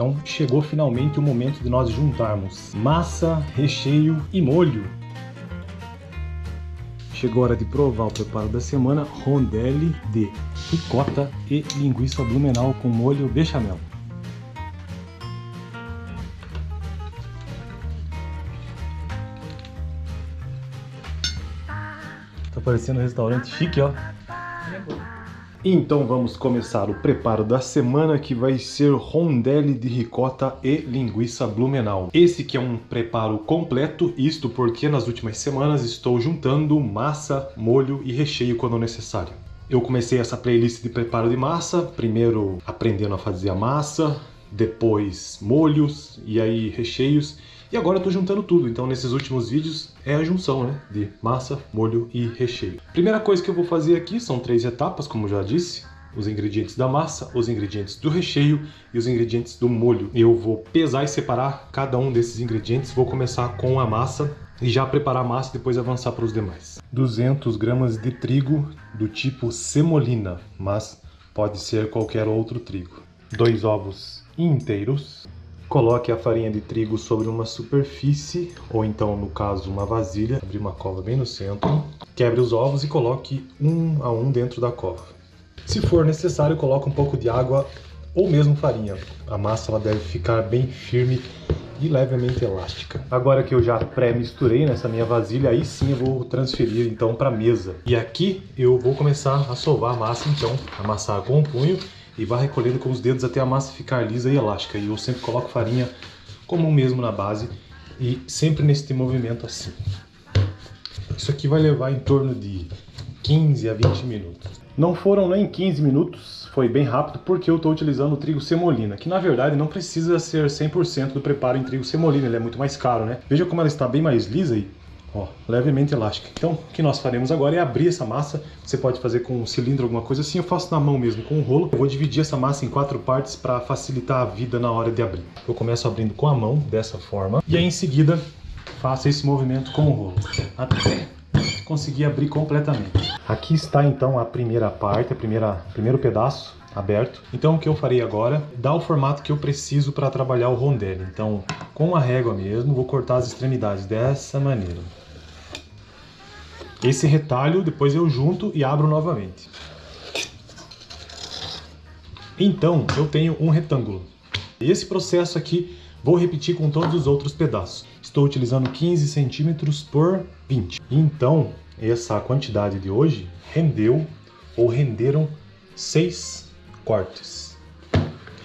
Então chegou finalmente o momento de nós juntarmos massa, recheio e molho. Chegou a hora de provar o preparo da semana, rondelli de ricota e linguiça blumenau com molho bechamel. Tá parecendo um restaurante chique, ó. Então vamos começar o preparo da semana, que vai ser rondelli de ricota e linguiça blumenau. Esse que é um preparo completo, isto porque nas últimas semanas estou juntando massa, molho e recheio quando necessário. Eu comecei essa playlist de preparo de massa, primeiro aprendendo a fazer a massa, depois molhos e aí recheios. E agora eu tô juntando tudo, então nesses últimos vídeos é a junção, né, de massa, molho e recheio. Primeira coisa que eu vou fazer aqui são 3 etapas, como já disse. Os ingredientes da massa, os ingredientes do recheio e os ingredientes do molho. Eu vou pesar e separar cada um desses ingredientes. Vou começar com a massa e já preparar a massa e depois avançar para os demais. 200 gramas de trigo do tipo semolina, mas pode ser qualquer outro trigo. 2 ovos inteiros. Coloque a farinha de trigo sobre uma superfície, ou então, no caso, uma vasilha. Abrir uma cova bem no centro. Quebre os ovos e coloque um a um dentro da cova. Se for necessário, coloque um pouco de água ou mesmo farinha. A massa ela deve ficar bem firme e levemente elástica. Agora que eu já pré-misturei nessa minha vasilha, aí sim eu vou transferir então para a mesa. E aqui eu vou começar a sovar a massa, então, amassar com o punho. E vai recolhendo com os dedos até a massa ficar lisa e elástica. E eu sempre coloco farinha comum mesmo na base e sempre nesse movimento assim. Isso aqui vai levar em torno de 15 a 20 minutos. Não foram nem 15 minutos, foi bem rápido porque eu estou utilizando o trigo semolina, que na verdade não precisa ser 100% do preparo em trigo semolina, ele é muito mais caro, né? Veja como ela está bem mais lisa e ó, levemente elástica. Então, o que nós faremos agora é abrir essa massa. Você pode fazer com um cilindro, alguma coisa assim. Eu faço na mão mesmo, com um rolo. Eu vou dividir essa massa em 4 partes para facilitar a vida na hora de abrir. Eu começo abrindo com a mão, dessa forma. E aí, em seguida, faço esse movimento com o rolo, até conseguir abrir completamente. Aqui está, então, a primeira parte, primeiro pedaço aberto. Então, o que eu farei agora é dar o formato que eu preciso para trabalhar o rondelli. Então, com a régua mesmo, vou cortar as extremidades dessa maneira. Esse retalho depois eu junto e abro novamente. Então eu tenho um retângulo. Esse processo aqui vou repetir com todos os outros pedaços. Estou utilizando 15 centímetros por 20. Então essa quantidade de hoje renderam 6 cortes.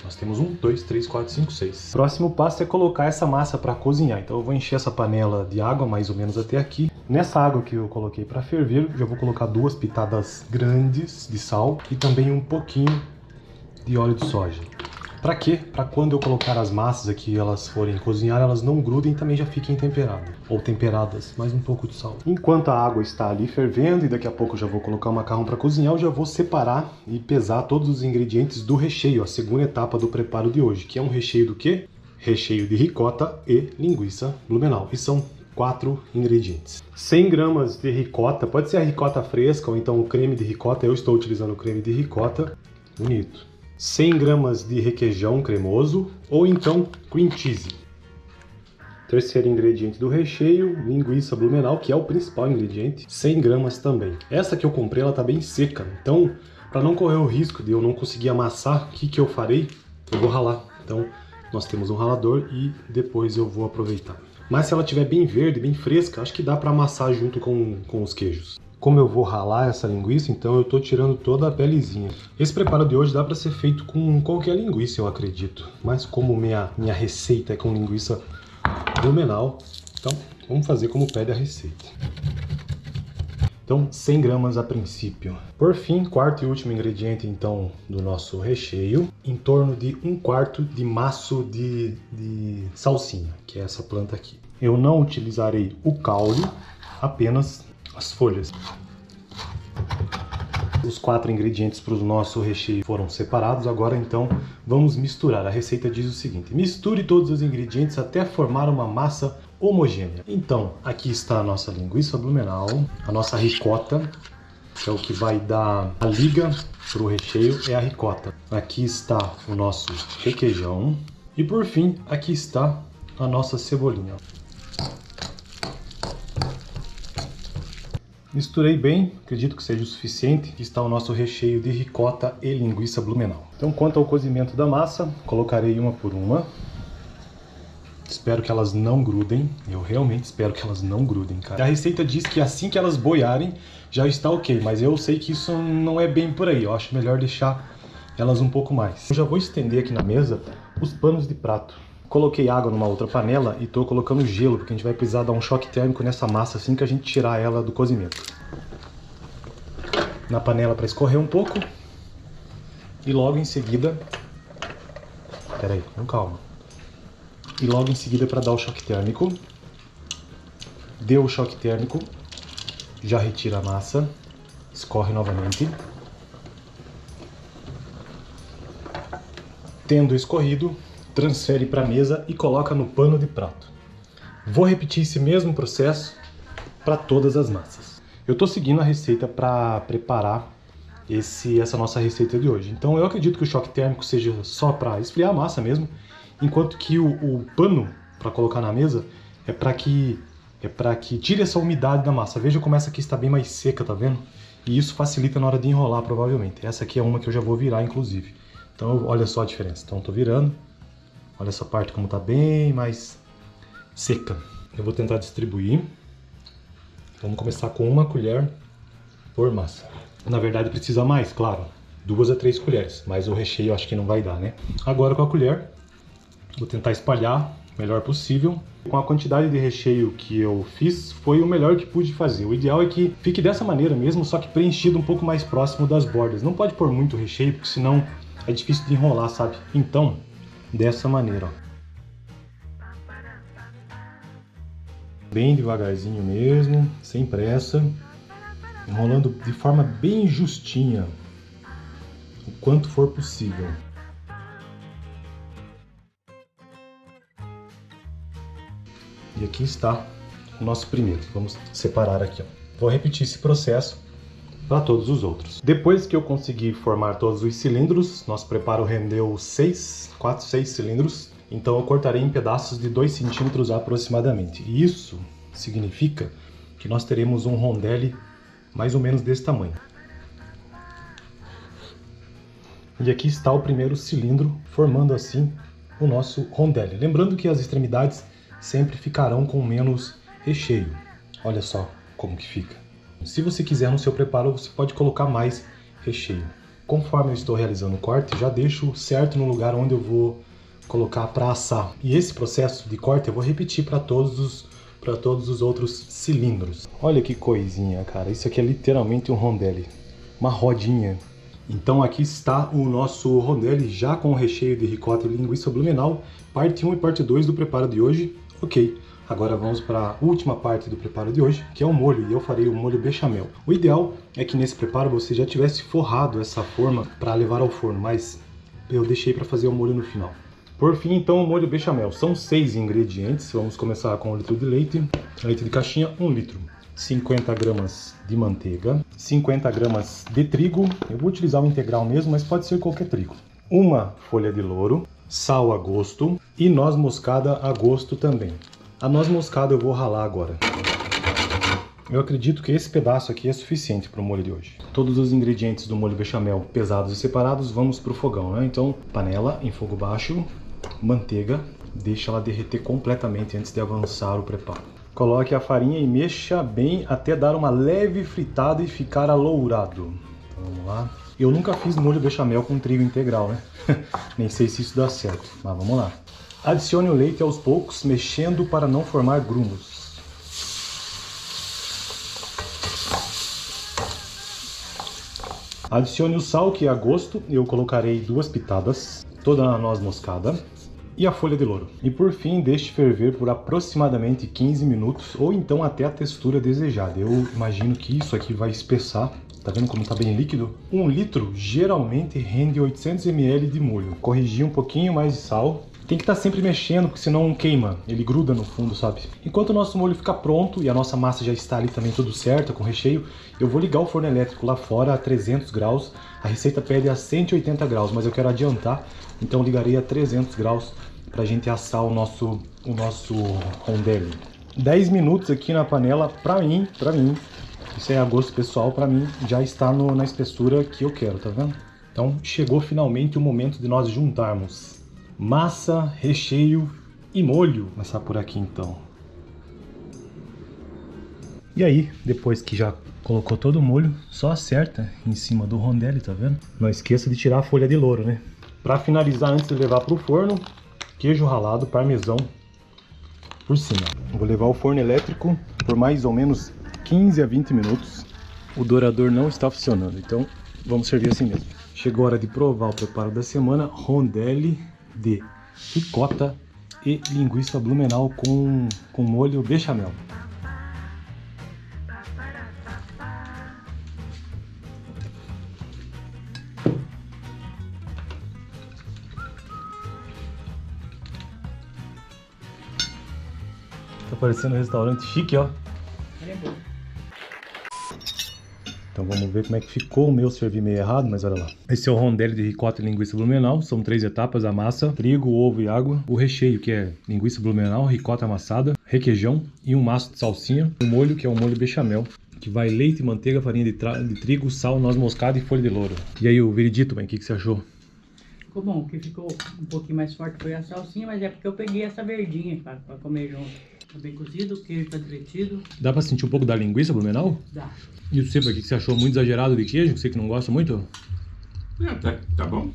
Nós temos 1, 2, 3, 4, 5, 6. Próximo passo é colocar essa massa para cozinhar. Então eu vou encher essa panela de água mais ou menos até aqui. Nessa água que eu coloquei para ferver, já vou colocar 2 pitadas grandes de sal e também um pouquinho de óleo de soja. Para quê? Para quando eu colocar as massas aqui e elas forem cozinhar, elas não grudem e também já fiquem temperadas. Ou temperadas, mais um pouco de sal. Enquanto a água está ali fervendo e daqui a pouco eu já vou colocar o macarrão para cozinhar, eu já vou separar e pesar todos os ingredientes do recheio, a segunda etapa do preparo de hoje, que é um recheio do quê? Recheio de ricota e linguiça blumenau. E são 4 ingredientes. 100 gramas de ricota, pode ser a ricota fresca ou então o creme de ricota. Eu estou utilizando o creme de ricota. Bonito. 100 gramas de requeijão cremoso ou então cream cheese. Terceiro ingrediente do recheio, linguiça blumenau, que é o principal ingrediente, 100 gramas também. Essa que eu comprei, ela tá bem seca, então para não correr o risco de eu não conseguir amassar, o que eu farei? Eu vou ralar. Então nós temos um ralador e depois eu vou aproveitar. Mas se ela estiver bem verde, bem fresca, acho que dá para amassar junto com os queijos. Como eu vou ralar essa linguiça, então eu estou tirando toda a pelezinha. Esse preparo de hoje dá para ser feito com qualquer linguiça, eu acredito. Mas como minha receita é com linguiça blumenau, então vamos fazer como pede a receita. Então 100 gramas a princípio. Por fim, quarto e último ingrediente então do nosso recheio, em torno de 1/4 de maço de salsinha, que é essa planta aqui. Eu não utilizarei o caule, apenas as folhas. Os 4 ingredientes para o nosso recheio foram separados, agora então vamos misturar. A receita diz o seguinte: misture todos os ingredientes até formar uma massa homogênea. Então, aqui está a nossa linguiça blumenau, a nossa ricota, que é o que vai dar a liga para o recheio, é a ricota. Aqui está o nosso requeijão E por fim, aqui está a nossa cebolinha. Misturei bem, acredito que seja o suficiente. Aqui está o nosso recheio de ricota e linguiça Blumenau. Então, quanto ao cozimento da massa, colocarei uma por uma. Espero que elas não grudem. Eu realmente espero que elas não grudem, cara. A receita diz que assim que elas boiarem, já está ok. Mas eu sei que isso não é bem por aí. Eu acho melhor deixar elas um pouco mais. Eu já vou estender aqui na mesa os panos de prato. Coloquei água numa outra panela e estou colocando gelo, porque a gente vai precisar dar um choque térmico nessa massa assim que a gente tirar ela do cozimento. Na panela para escorrer um pouco. E logo em seguida... Pera aí, com calma. E logo em seguida para dar o choque térmico. Deu o choque térmico. Já retira a massa. Escorre novamente. Tendo escorrido, transfere para a mesa e coloca no pano de prato. Vou repetir esse mesmo processo para todas as massas. Eu estou seguindo a receita para preparar essa nossa receita de hoje. Então eu acredito que o choque térmico seja só para esfriar a massa mesmo, enquanto que o pano para colocar na mesa é para que tire essa umidade da massa. Veja como essa aqui está bem mais seca, tá vendo? E isso facilita na hora de enrolar provavelmente. Essa aqui é uma que eu já vou virar inclusive. Então olha só a diferença. Então estou virando. Olha essa parte como está bem mais seca. Eu vou tentar distribuir. Vamos começar com uma colher por massa. Na verdade precisa mais, claro. 2 a 3 colheres. Mas o recheio eu acho que não vai dar, né? Agora com a colher, vou tentar espalhar o melhor possível. Com a quantidade de recheio que eu fiz, foi o melhor que pude fazer. O ideal é que fique dessa maneira mesmo, só que preenchido um pouco mais próximo das bordas. Não pode pôr muito recheio, porque senão é difícil de enrolar, sabe? Então... dessa maneira, ó. Bem devagarzinho mesmo, sem pressa, enrolando de forma bem justinha, o quanto for possível. E aqui está o nosso primeiro. Vamos separar aqui, ó. Vou repetir esse processo para todos os outros. Depois que eu consegui formar todos os cilindros, nosso preparo rendeu 4, 6 cilindros, então eu cortarei em pedaços de 2 centímetros aproximadamente. E isso significa que nós teremos um rondelli mais ou menos desse tamanho. E aqui está o primeiro cilindro, formando assim o nosso rondelli. Lembrando que as extremidades sempre ficarão com menos recheio. Olha só como que fica. Se você quiser no seu preparo, você pode colocar mais recheio. Conforme eu estou realizando o corte, já deixo certo no lugar onde eu vou colocar para assar. E esse processo de corte eu vou repetir para todos os outros cilindros. Olha que coisinha, cara. Isso aqui é literalmente um rondelli. Uma rodinha. Então aqui está o nosso rondelli já com o recheio de ricota e linguiça Blumenau. Parte 1 e parte 2 do preparo de hoje. Ok. Agora vamos para a última parte do preparo de hoje, que é o molho, e eu farei o molho bechamel. O ideal é que nesse preparo você já tivesse forrado essa forma para levar ao forno, mas eu deixei para fazer o molho no final. Por fim, então, o molho bechamel. São 6 ingredientes, vamos começar com 1 litro de leite de caixinha, 1 litro. 50 gramas de manteiga, 50 gramas de trigo, eu vou utilizar o integral mesmo, mas pode ser qualquer trigo. Uma folha de louro, sal a gosto e noz moscada a gosto também. A noz moscada eu vou ralar agora. Eu acredito que esse pedaço aqui é suficiente para o molho de hoje. Todos os ingredientes do molho bechamel pesados e separados, vamos para o fogão, né? Então, panela em fogo baixo, manteiga, deixa ela derreter completamente antes de avançar o preparo. Coloque a farinha e mexa bem até dar uma leve fritada e ficar alourado. Então, vamos lá. Eu nunca fiz molho bechamel com trigo integral, né? Nem sei se isso dá certo, mas vamos lá. Adicione o leite aos poucos, mexendo para não formar grumos. Adicione o sal, que é a gosto. Eu colocarei 2 pitadas, toda a noz moscada e a folha de louro. E por fim, deixe ferver por aproximadamente 15 minutos, ou então até a textura desejada. Eu imagino que isso aqui vai espessar. Tá vendo como tá bem líquido? 1 litro geralmente rende 800 ml de molho. Corrigi um pouquinho mais de sal. Tem que estar sempre mexendo, porque senão queima, ele gruda no fundo, sabe? Enquanto o nosso molho fica pronto e a nossa massa já está ali também tudo certo, com recheio, eu vou ligar o forno elétrico lá fora a 300 graus. A receita pede a 180 graus, mas eu quero adiantar, então ligarei a 300 graus pra gente assar o nosso rondelli. 10 minutos aqui na panela, pra mim, isso é a gosto pessoal, pra mim já está na espessura que eu quero, tá vendo? Então chegou finalmente o momento de nós juntarmos massa, recheio e molho. Vou começar por aqui então. E aí, depois que já colocou todo o molho, só acerta em cima do rondelli, tá vendo? Não esqueça de tirar a folha de louro, né? Pra finalizar, antes de levar pro forno, queijo ralado, parmesão por cima. Vou levar ao forno elétrico por mais ou menos 15 a 20 minutos. O dourador não está funcionando, então vamos servir assim mesmo. Chegou a hora de provar o preparo da semana, rondelli de ricota e linguiça blumenau com molho bechamel. Tá parecendo um restaurante chique, ó. Então vamos ver como é que ficou. O meu servi meio errado, mas olha lá. Esse é o rondelli de ricota e linguiça blumenau. São 3 etapas: a massa, trigo, ovo e água. O recheio, que é linguiça blumenau, ricota amassada, requeijão e um maço de salsinha. O molho, que é o molho bechamel, que vai leite, manteiga, farinha de trigo, sal, noz moscada e folha de louro. E aí, o veredito, bem, o que você achou? Ficou bom. O que ficou um pouquinho mais forte foi a salsinha, mas é porque eu peguei essa verdinha, cara, pra comer junto. Tá bem cozido, o queijo tá derretido. Dá pra sentir um pouco da linguiça blumenau? Dá. E você, o que você achou? Muito exagerado de queijo? Você que não gosta muito? Tá bom.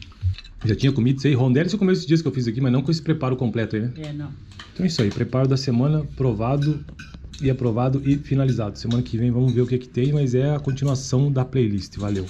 Já tinha comido isso aí. Rondelli você comeu esses dias que eu fiz aqui, mas não com esse preparo completo aí, né? É, não. Então é isso aí. Preparo da semana, provado e aprovado e finalizado. Semana que vem vamos ver o que tem, mas é a continuação da playlist. Valeu!